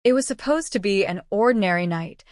It was supposed to be an ordinary night.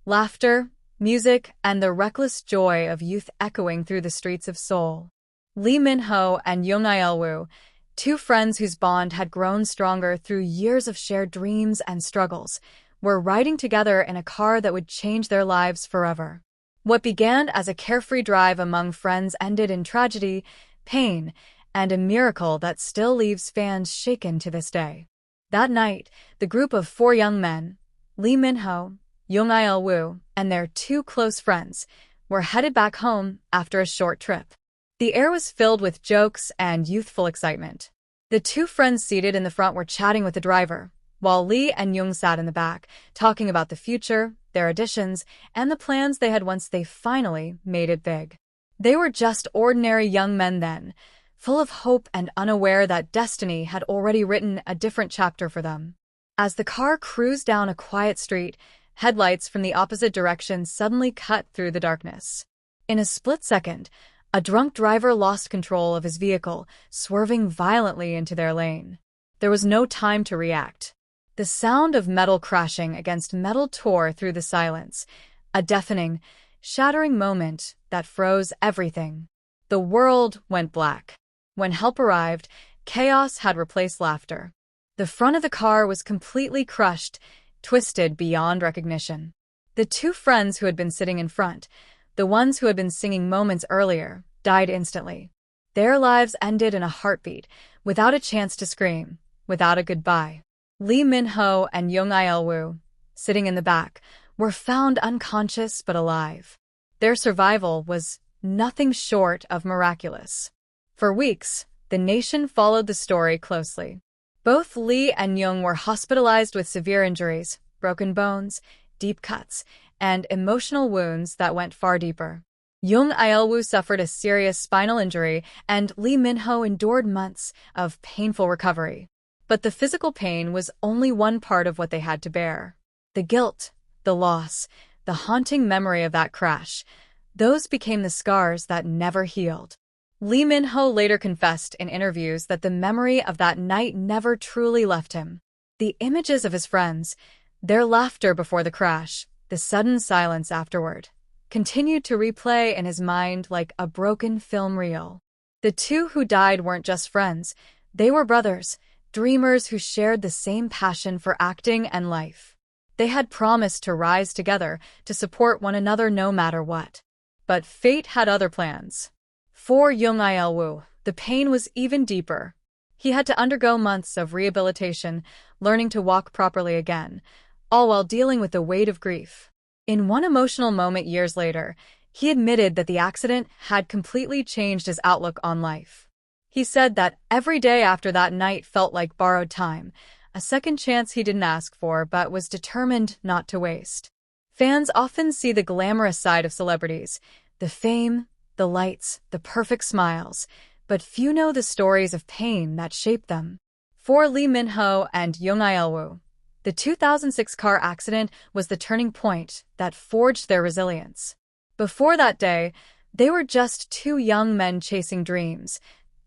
Laughter, music, and the reckless joy of youth echoing through the streets of Seoul. Min-ho and Jung Il-woo, two friends whose bond had grown stronger through years of shared dreams and struggles, were riding together in a car that would change their lives forever. What began as a carefree drive among friends ended in tragedy, pain, and a miracle that still leaves fans shaken to this day. That night, the group of four young men, Min-ho, Jung Il-woo, and their two close friends, were headed back home after a short trip. The air was filled with jokes and youthful excitement. The two friends seated in the front were chatting with the driver, while Lee and Jung sat in the back, talking about the future, their auditions, and the plans they had once they finally made it big. They were just ordinary young men then, full of hope and unaware that destiny had already written a different chapter for them. As the car cruised down a quiet street, headlights from the opposite direction suddenly cut through the darkness. In a split second, a drunk driver lost control of his vehicle, swerving violently into their lane. There was no time to react. The sound of metal crashing against metal tore through the silence, a deafening, shattering moment that froze everything. The world went black. When help arrived, chaos had replaced laughter. The front of the car was completely crushed, twisted beyond recognition. The two friends who had been sitting in front, the ones who had been singing moments earlier, died instantly. Their lives ended in a heartbeat, without a chance to scream, without a goodbye. Min-ho and Jung Il-woo, sitting in the back, were found unconscious but alive. Their survival was nothing short of miraculous. For weeks, the nation followed the story closely. Both Lee and Jung were hospitalized with severe injuries, broken bones, deep cuts, and emotional wounds that went far deeper. Jung Il-woo suffered a serious spinal injury, and Min-ho endured months of painful recovery. But the physical pain was only one part of what they had to bear. The guilt, the loss, the haunting memory of that crash, those became the scars that never healed. Min-ho later confessed in interviews that the memory of that night never truly left him. The images of his friends, their laughter before the crash, the sudden silence afterward, continued to replay in his mind like a broken film reel. The two who died weren't just friends, they were brothers, dreamers who shared the same passion for acting and life. They had promised to rise together, to support one another no matter what. But fate had other plans. For Jung Il-woo, the pain was even deeper. He had to undergo months of rehabilitation, learning to walk properly again, all while dealing with the weight of grief. In one emotional moment years later, he admitted that the accident had completely changed his outlook on life. He said that every day after that night felt like borrowed time, a second chance he didn't ask for but was determined not to waste. Fans often see the glamorous side of celebrities, the fame, the lights, the perfect smiles, but few know the stories of pain that shaped them. For Min-ho and Jung Il-woo, the 2006 car accident was the turning point that forged their resilience. Before that day, they were just two young men chasing dreams.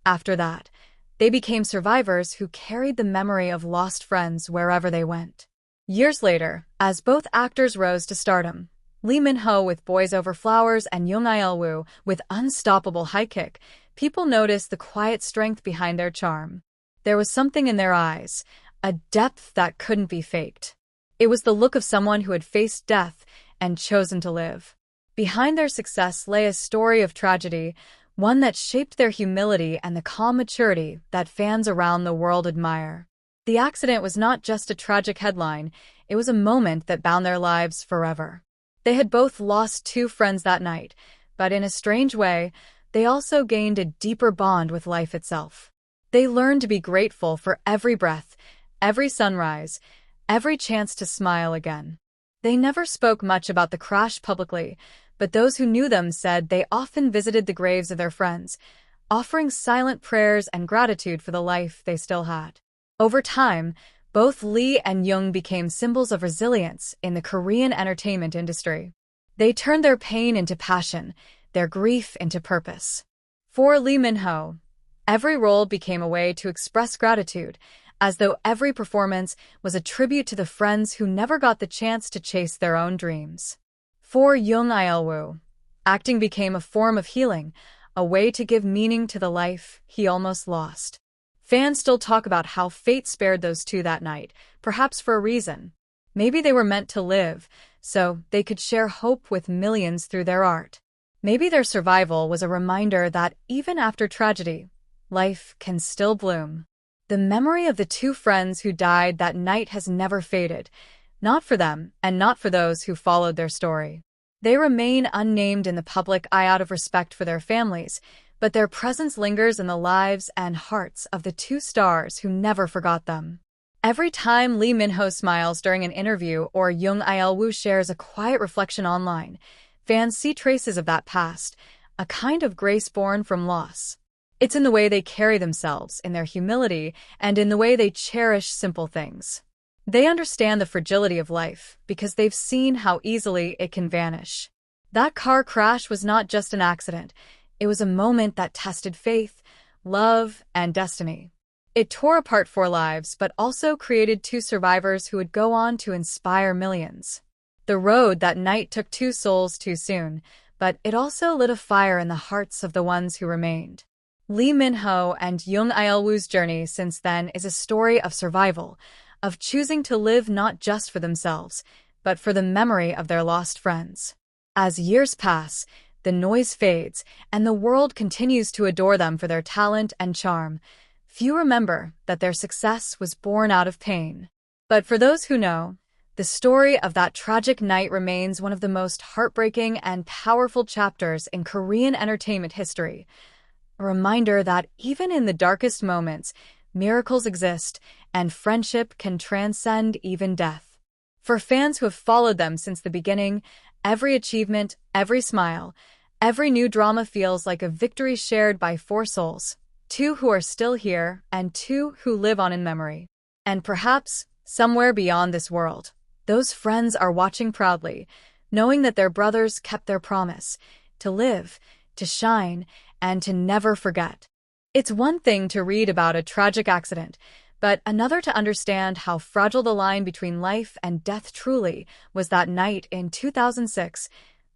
After that, they became survivors who carried the memory of lost friends wherever they went. Years later, as both actors rose to stardom, Min-ho with Boys Over Flowers and Jung Il-woo with Unstoppable High Kick, people noticed the quiet strength behind their charm. There was something in their eyes, a depth that couldn't be faked. It was the look of someone who had faced death and chosen to live. Behind their success lay a story of tragedy, one that shaped their humility and the calm maturity that fans around the world admire. The accident was not just a tragic headline, it was a moment that bound their lives forever. They had both lost two friends that night, but in a strange way, they also gained a deeper bond with life itself. They learned to be grateful for every breath, every sunrise, every chance to smile again. They never spoke much about the crash publicly, but those who knew them said they often visited the graves of their friends, offering silent prayers and gratitude for the life they still had. Over time, both Lee and Jung became symbols of resilience in the Korean entertainment industry. They turned their pain into passion, their grief into purpose. For Min-ho, every role became a way to express gratitude, as though every performance was a tribute to the friends who never got the chance to chase their own dreams. For Jung Il-woo, acting became a form of healing, a way to give meaning to the life he almost lost. Fans still talk about how fate spared those two that night, perhaps for a reason. Maybe they were meant to live, so they could share hope with millions through their art. Maybe their survival was a reminder that even after tragedy, life can still bloom. The memory of the two friends who died that night has never faded, not for them and not for those who followed their story. They remain unnamed in the public eye out of respect for their families, but their presence lingers in the lives and hearts of the two stars who never forgot them. Every time Lee Min-ho smiles during an interview or Jung Il-woo shares a quiet reflection online, fans see traces of that past, a kind of grace born from loss. It's in the way they carry themselves, in their humility, and in the way they cherish simple things. They understand the fragility of life because they've seen how easily it can vanish. That car crash was not just an accident. It was a moment that tested faith, love, and destiny. It tore apart 4 lives, but also created 2 survivors who would go on to inspire millions. The road that night took 2 souls too soon, but it also lit a fire in the hearts of the ones who remained. Lee Min-ho and Jung Il-woo's journey since then is a story of survival, of choosing to live not just for themselves, but for the memory of their lost friends. As years pass, the noise fades, and the world continues to adore them for their talent and charm. Few remember that their success was born out of pain. But for those who know, the story of that tragic night remains one of the most heartbreaking and powerful chapters in Korean entertainment history. A reminder that even in the darkest moments, miracles exist, and friendship can transcend even death. For fans who have followed them since the beginning, every achievement, every smile, every new drama feels like a victory shared by 4 souls, 2 who are still here and 2 who live on in memory. And perhaps, somewhere beyond this world, those friends are watching proudly, knowing that their brothers kept their promise to live, to shine, and to never forget. It's one thing to read about a tragic accident, but another to understand how fragile the line between life and death truly was that night in 2006,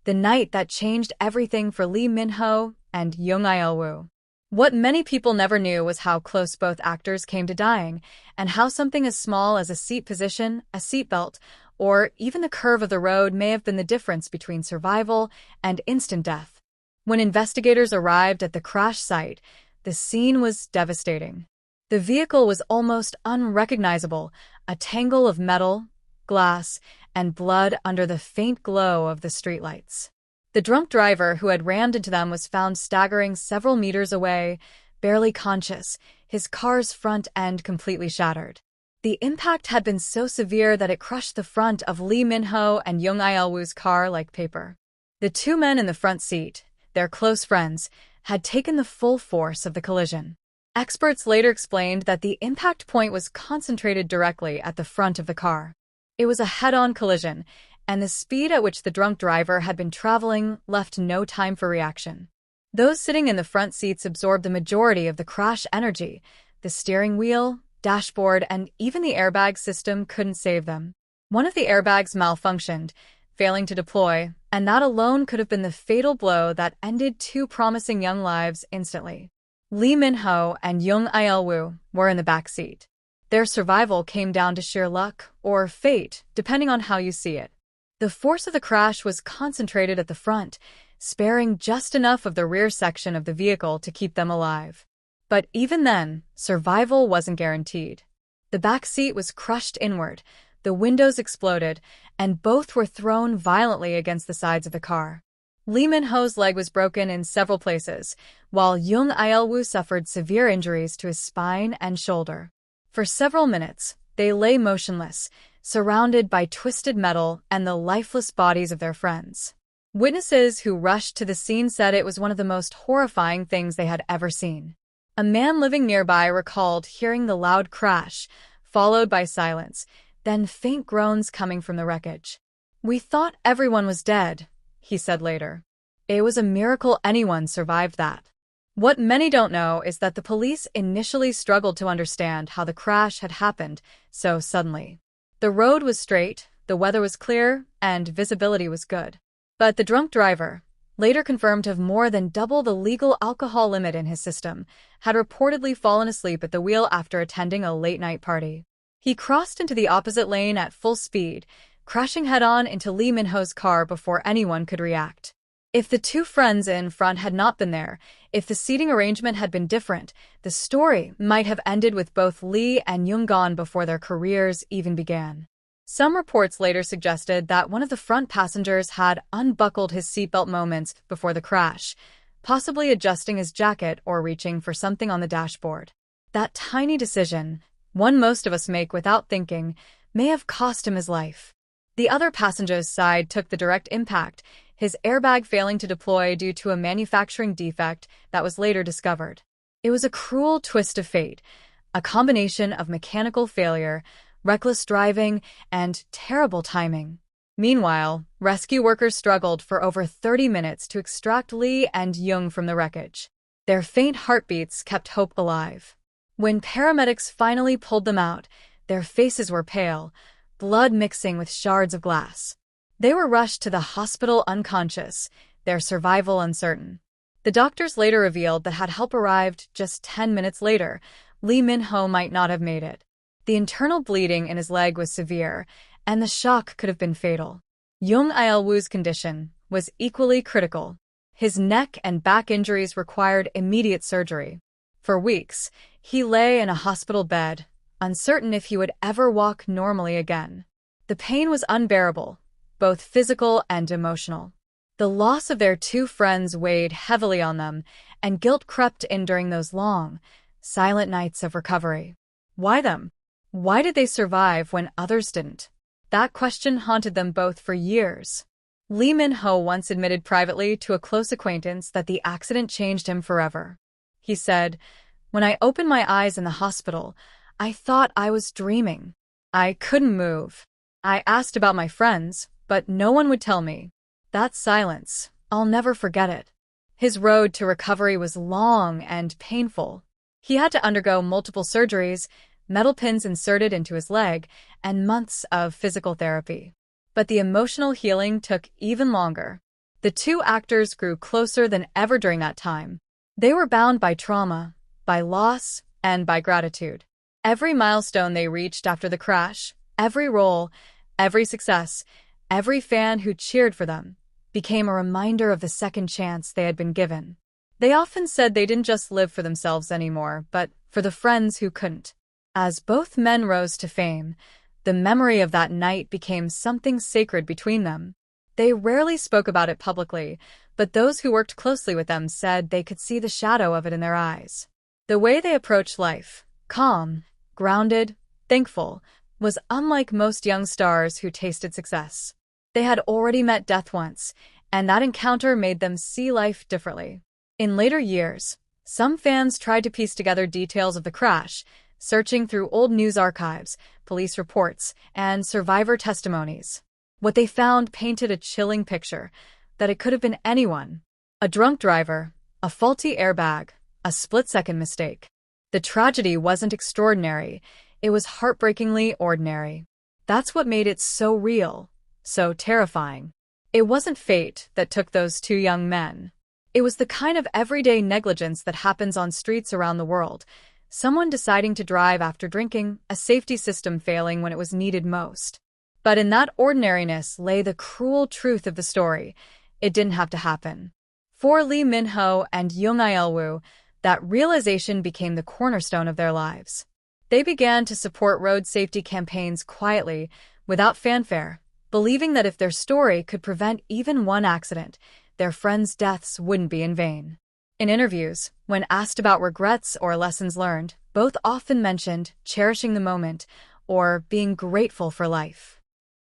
the night that changed everything for Lee Min-ho and Jung Il-woo. What many people never knew was how close both actors came to dying, and how something as small as a seat position, a seatbelt, or even the curve of the road may have been the difference between survival and instant death. When investigators arrived at the crash site, the scene was devastating. The vehicle was almost unrecognizable, a tangle of metal, glass, and blood under the faint glow of the streetlights. The drunk driver who had rammed into them was found staggering several meters away, barely conscious, his car's front end completely shattered. The impact had been so severe that it crushed the front of Lee Min-ho and Jung Il-woo's car like paper. The 2 men in the front seat, their close friends, had taken the full force of the collision. Experts later explained that the impact point was concentrated directly at the front of the car. It was a head-on collision, and the speed at which the drunk driver had been traveling left no time for reaction. Those sitting in the front seats absorbed the majority of the crash energy. The steering wheel, dashboard, and even the airbag system couldn't save them. One of the airbags malfunctioned, failing to deploy, and that alone could have been the fatal blow that ended 2 promising young lives instantly. Lee Min-ho and Jung Il-woo were in the back seat. Their survival came down to sheer luck, or fate, depending on how you see it. The force of the crash was concentrated at the front, sparing just enough of the rear section of the vehicle to keep them alive. But even then, survival wasn't guaranteed. The back seat was crushed inward, the windows exploded, and both were thrown violently against the sides of the car. Lee Min-ho's leg was broken in several places, while Jung Il-woo suffered severe injuries to his spine and shoulder. For several minutes, they lay motionless, surrounded by twisted metal and the lifeless bodies of their friends. Witnesses who rushed to the scene said it was one of the most horrifying things they had ever seen. A man living nearby recalled hearing the loud crash, followed by silence, then faint groans coming from the wreckage. "We thought everyone was dead," he said later. "It was a miracle anyone survived that." What many don't know is that the police initially struggled to understand how the crash had happened so suddenly. The road was straight, the weather was clear, and visibility was good. But the drunk driver, later confirmed to have more than double the legal alcohol limit in his system, had reportedly fallen asleep at the wheel after attending a late-night party. He crossed into the opposite lane at full speed, crashing head-on into Lee Min-ho's car before anyone could react. If the two friends in front had not been there, if the seating arrangement had been different, the story might have ended with both Lee and Jung gone before their careers even began. Some reports later suggested that one of the front passengers had unbuckled his seatbelt moments before the crash, possibly adjusting his jacket or reaching for something on the dashboard. That tiny decision, one most of us make without thinking, may have cost him his life. The other passenger's side took the direct impact, his airbag failing to deploy due to a manufacturing defect that was later discovered. It was a cruel twist of fate, a combination of mechanical failure, reckless driving, and terrible timing. Meanwhile, rescue workers struggled for over 30 minutes to extract Lee and Jung from the wreckage. Their faint heartbeats kept hope alive. When paramedics finally pulled them out, their faces were pale, blood mixing with shards of glass. They were rushed to the hospital unconscious, their survival uncertain. The doctors later revealed that had help arrived just 10 minutes later, Lee Min-ho might not have made it. The internal bleeding in his leg was severe, and the shock could have been fatal. Jung Il-woo's condition was equally critical. His neck and back injuries required immediate surgery. For weeks, he lay in a hospital bed, uncertain if he would ever walk normally again. The pain was unbearable, both physical and emotional. The loss of their two friends weighed heavily on them, and guilt crept in during those long, silent nights of recovery. Why them? Why did they survive when others didn't? That question haunted them both for years. Lee Min-ho once admitted privately to a close acquaintance that the accident changed him forever. He said, "When I opened my eyes in the hospital, I thought I was dreaming. I couldn't move. I asked about my friends, but no one would tell me. That silence, I'll never forget it." His road to recovery was long and painful. He had to undergo multiple surgeries, metal pins inserted into his leg, and months of physical therapy. But the emotional healing took even longer. The two actors grew closer than ever during that time. They were bound by trauma, by loss, and by gratitude. Every milestone they reached after the crash, every role, every success, every fan who cheered for them, became a reminder of the second chance they had been given. They often said they didn't just live for themselves anymore, but for the friends who couldn't. As both men rose to fame, the memory of that night became something sacred between them. They rarely spoke about it publicly, but those who worked closely with them said they could see the shadow of it in their eyes. The way they approached life, calm, grounded, thankful, was unlike most young stars who tasted success. They had already met death once, and that encounter made them see life differently. In later years, some fans tried to piece together details of the crash, searching through old news archives, police reports, and survivor testimonies. What they found painted a chilling picture, that it could have been anyone. A drunk driver, a faulty airbag, a split-second mistake. The tragedy wasn't extraordinary, it was heartbreakingly ordinary. That's what made it so real, so terrifying. It wasn't fate that took those two young men. It was the kind of everyday negligence that happens on streets around the world. Someone deciding to drive after drinking, a safety system failing when it was needed most. But in that ordinariness lay the cruel truth of the story. It didn't have to happen. For Lee Min-ho and Jung Il-woo, that realization became the cornerstone of their lives. They began to support road safety campaigns quietly, without fanfare, believing that if their story could prevent even one accident, their friends' deaths wouldn't be in vain. In interviews, when asked about regrets or lessons learned, both often mentioned cherishing the moment or being grateful for life.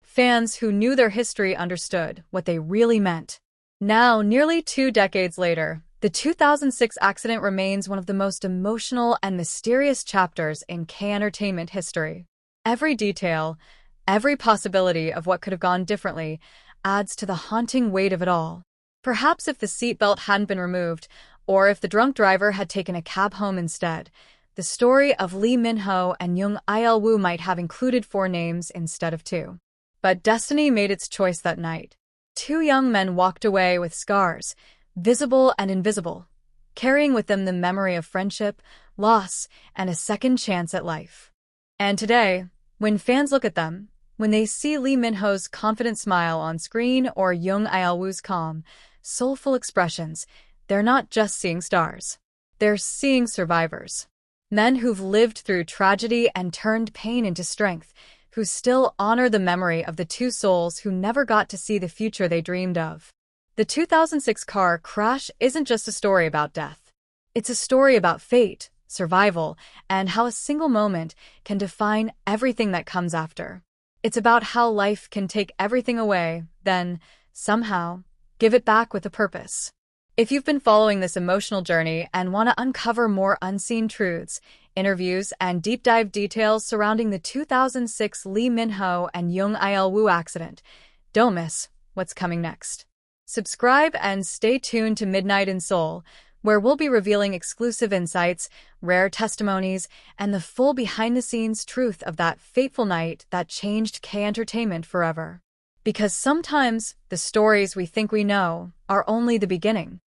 Fans who knew their history understood what they really meant. Now, nearly 2 decades later, the 2006 accident remains one of the most emotional and mysterious chapters in K-entertainment history. Every detail, every possibility of what could have gone differently, adds to the haunting weight of it all. Perhaps if the seatbelt hadn't been removed, or if the drunk driver had taken a cab home instead. The story of Lee Min-ho and Jung Il-woo might have included 4 names instead of 2. But destiny made its choice that night. 2 young men walked away with scars, visible and invisible, carrying with them the memory of friendship, loss, and a second chance at life. And today, when fans look at them, when they see Lee Min-ho's confident smile on screen or Jung Il-woo's calm, soulful expressions, they're not just seeing stars. They're seeing survivors. Men who've lived through tragedy and turned pain into strength, who still honor the memory of the 2 souls who never got to see the future they dreamed of. The 2006 car crash isn't just a story about death. It's a story about fate, survival, and how a single moment can define everything that comes after. It's about how life can take everything away, then, somehow, give it back with a purpose. If you've been following this emotional journey and want to uncover more unseen truths, interviews, and deep dive details surrounding the 2006 Lee Min-ho and Jung Il-woo accident, don't miss what's coming next. Subscribe and stay tuned to Midnight in Seoul, where we'll be revealing exclusive insights, rare testimonies, and the full behind-the-scenes truth of that fateful night that changed K-entertainment forever. Because sometimes the stories we think we know are only the beginning.